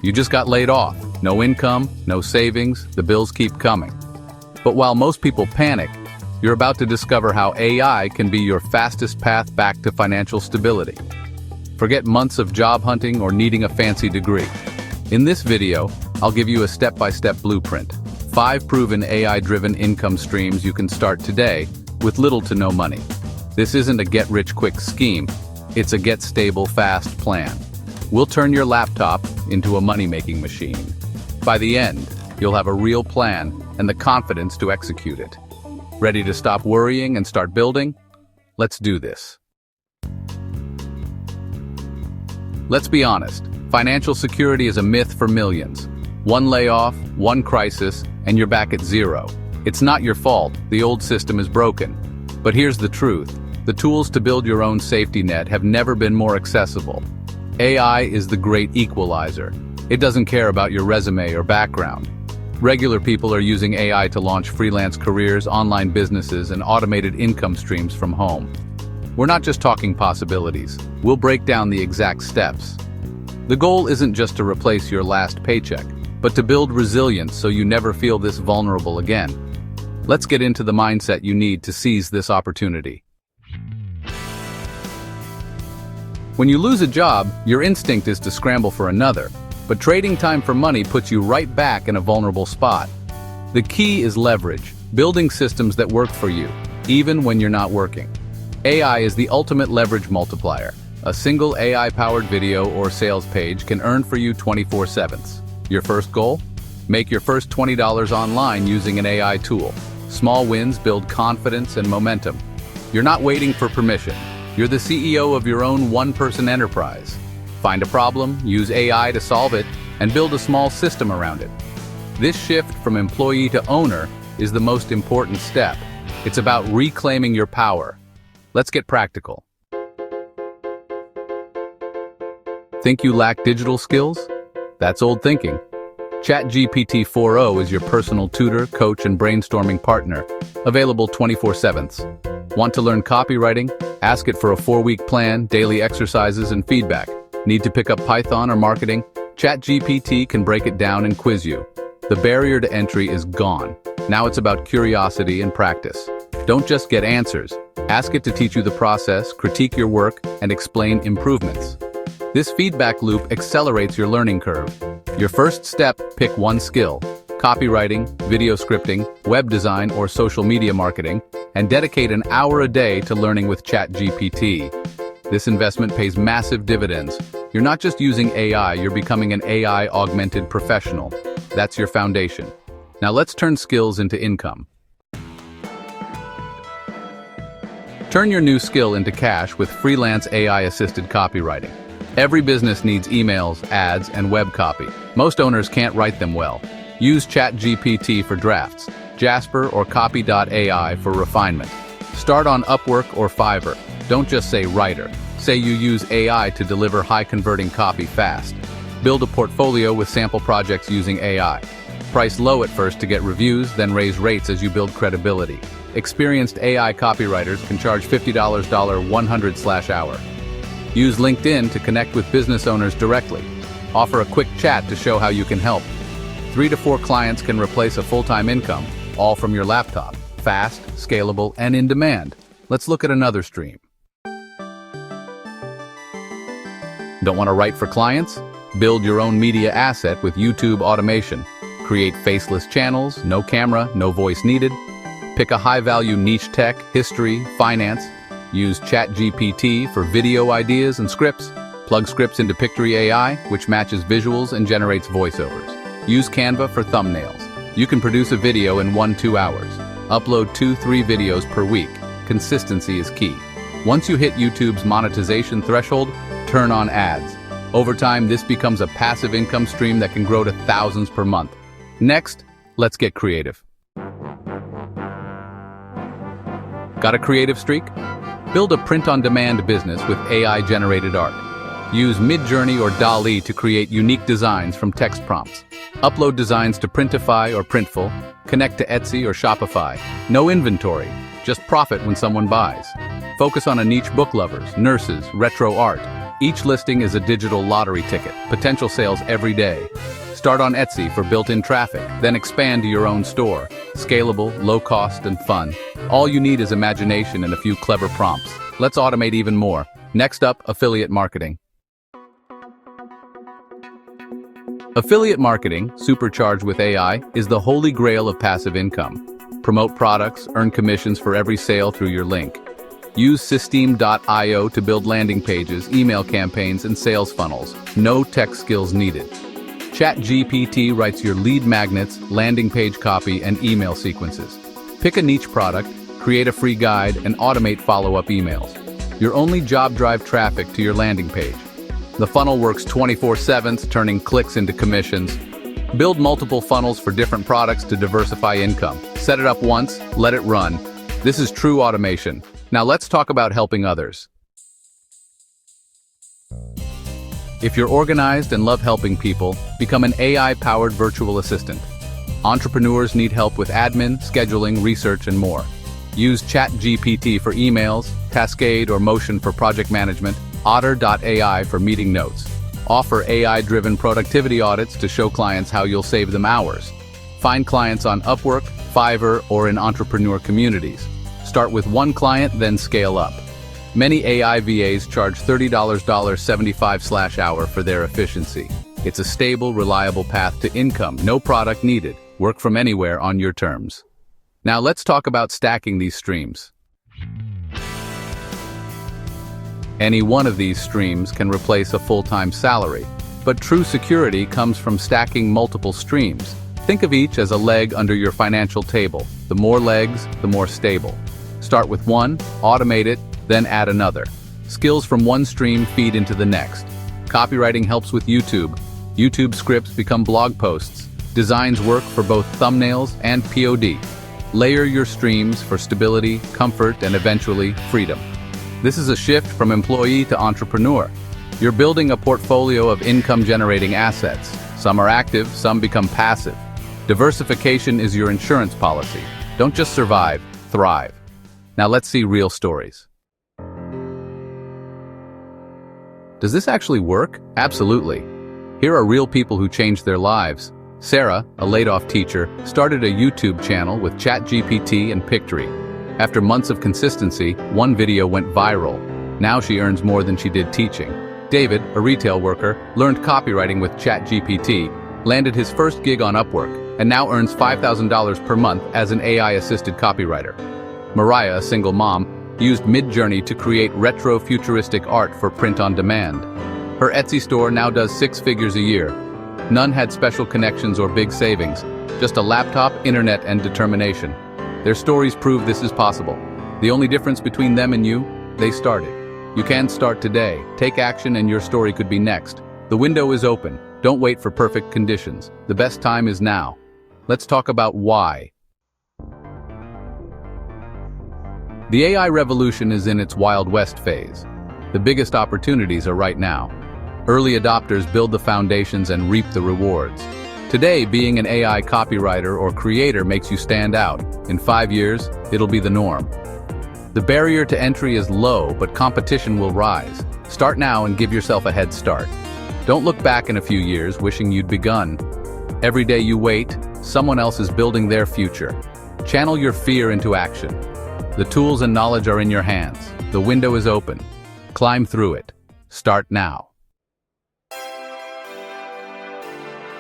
You just got laid off. No income, no savings, the bills keep coming. But while most people panic, you're about to discover how AI can be your fastest path back to financial stability. Forget months of job hunting or needing a fancy degree. In this video, I'll give you a step-by-step blueprint. 5 proven AI-driven income streams you can start today with little to no money. This isn't a get-rich-quick scheme, it's a get-stable-fast plan. We'll turn your laptop into a money-making machine. By the end, you'll have a real plan and the confidence to execute it. Ready to stop worrying and start building? Let's do this. Let's be honest, financial security is a myth for millions. One layoff, one crisis, and you're back at zero. It's not your fault, the old system is broken. But here's the truth, the tools to build your own safety net have never been more accessible. AI is the great equalizer. It doesn't care about your resume or background. Regular people are using AI to launch freelance careers, online businesses, and automated income streams from home. We're not just talking possibilities, we'll break down the exact steps. The goal isn't just to replace your last paycheck, but to build resilience so you never feel this vulnerable again. Let's get into the mindset you need to seize this opportunity. When you lose a job, your instinct is to scramble for another, but trading time for money puts you right back in a vulnerable spot. The key is leverage, building systems that work for you, even when you're not working. AI is the ultimate leverage multiplier. A single AI-powered video or sales page can earn for you 24/7. Your first goal? Make your first $20 online using an AI tool. Small wins build confidence and momentum. You're not waiting for permission. You're the CEO of your own one-person enterprise. Find a problem, use AI to solve it, and build a small system around it. This shift from employee to owner is the most important step. It's about reclaiming your power. Let's get practical. Think you lack digital skills? That's old thinking. ChatGPT 4.0 is your personal tutor, coach, and brainstorming partner, available 24/7. Want to learn copywriting? Ask it for a 4-week plan, daily exercises, and feedback. Need to pick up Python or marketing? ChatGPT can break it down and quiz you. The barrier to entry is gone. Now it's about curiosity and practice. Don't just get answers. Ask it to teach you the process, critique your work, and explain improvements. This feedback loop accelerates your learning curve. Your first step, pick one skill: copywriting, video scripting, web design, or social media marketing, and dedicate an hour a day to learning with ChatGPT. This investment pays massive dividends. You're not just using AI, you're becoming an AI-augmented professional. That's your foundation. Now let's turn skills into income. Turn your new skill into cash with freelance AI-assisted copywriting. Every business needs emails, ads, and web copy. Most owners can't write them well. Use ChatGPT for drafts, Jasper or Copy.ai for refinement. Start on Upwork or Fiverr. Don't just say writer. Say you use AI to deliver high-converting copy fast. Build a portfolio with sample projects using AI. Price low at first to get reviews, then raise rates as you build credibility. Experienced AI copywriters can charge $50 $100/hour. Use LinkedIn to connect with business owners directly. Offer a quick chat to show how you can help. 3 to 4 clients can replace a full-time income, all from your laptop. Fast, scalable, and in demand. Let's look at another stream. Don't want to write for clients? Build your own media asset with YouTube automation. Create faceless channels, no camera, no voice needed. Pick a high-value niche: tech, history, finance. Use ChatGPT for video ideas and scripts. Plug scripts into Pictory AI, which matches visuals and generates voiceovers. Use Canva for thumbnails. You can produce a video in 1-2 hours. Upload 2-3 videos per week. Consistency is key. Once you hit YouTube's monetization threshold, turn on ads. Over time, this becomes a passive income stream that can grow to thousands per month. Next, let's get creative. Got a creative streak? Build a print-on-demand business with AI-generated art. Use Midjourney or DALL-E to create unique designs from text prompts. Upload designs to Printify or Printful. Connect to Etsy or Shopify. No inventory, just profit when someone buys. Focus on a niche: book lovers, nurses, retro art. Each listing is a digital lottery ticket, potential sales every day. Start on Etsy for built-in traffic, then expand to your own store. Scalable, low cost, and fun. All you need is imagination and a few clever prompts. Let's automate even more. Next up, affiliate marketing. Affiliate marketing, supercharged with AI, is the holy grail of passive income. Promote products, earn commissions for every sale through your link. Use Systeme.io to build landing pages, email campaigns, and sales funnels. No tech skills needed. ChatGPT writes your lead magnets, landing page copy, and email sequences. Pick a niche product, create a free guide, and automate follow-up emails. Your only job drive traffic to your landing page. The funnel works 24/7, turning clicks into commissions. Build multiple funnels for different products to diversify income. Set it up once, let it run. This is true automation. Now let's talk about helping others. If you're organized and love helping people, become an AI-powered virtual assistant. Entrepreneurs need help with admin, scheduling, research, and more. Use ChatGPT for emails, Cascade or Motion for project management, Otter.ai for meeting notes. Offer AI-driven productivity audits to show clients how you'll save them hours. Find clients on Upwork, Fiverr, or in entrepreneur communities. Start with one client, then scale up. Many AI VAs charge $30.75/hour for their efficiency. It's a stable, reliable path to income, no product needed. Work from anywhere on your terms. Now let's talk about stacking these streams. Any one of these streams can replace a full-time salary, but true security comes from stacking multiple streams. Think of each as a leg under your financial table. The more legs, the more stable. Start with one, automate it, then add another. Skills from one stream feed into the next. Copywriting helps with YouTube. YouTube scripts become blog posts. Designs work for both thumbnails and POD. Layer your streams for stability, comfort, and eventually freedom. This is a shift from employee to entrepreneur. You're building a portfolio of income-generating assets. Some are active, some become passive. Diversification is your insurance policy. Don't just survive, thrive. Now let's see real stories. Does this actually work? Absolutely. Here are real people who changed their lives. Sarah, a laid-off teacher, started a YouTube channel with ChatGPT and Pictory. After months of consistency, one video went viral. Now she earns more than she did teaching. David, a retail worker, learned copywriting with ChatGPT, landed his first gig on Upwork, and now earns $5,000 per month as an AI-assisted copywriter. Mariah, a single mom, used Midjourney to create retro-futuristic art for print on demand. Her Etsy store now does 6 figures a year. None had special connections or big savings, just a laptop, internet, and determination. Their stories prove this is possible. The only difference between them and you, they started. You can start today. Take action and your story could be next. The window is open. Don't wait for perfect conditions. The best time is now. Let's talk about why. The AI revolution is in its Wild West phase. The biggest opportunities are right now. Early adopters build the foundations and reap the rewards. Today, being an AI copywriter or creator makes you stand out. In 5 years, it'll be the norm. The barrier to entry is low, but competition will rise. Start now and give yourself a head start. Don't look back in a few years wishing you'd begun. Every day you wait, someone else is building their future. Channel your fear into action. The tools and knowledge are in your hands. The window is open. Climb through it. Start now.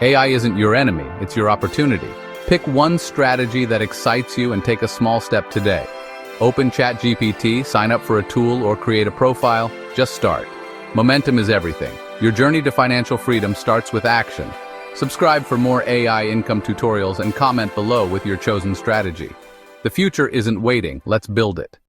AI isn't your enemy, it's your opportunity. Pick one strategy that excites you and take a small step today. Open ChatGPT, sign up for a tool, or create a profile. Just start. Momentum is everything. Your journey to financial freedom starts with action. Subscribe for more AI income tutorials and comment below with your chosen strategy. The future isn't waiting, let's build it.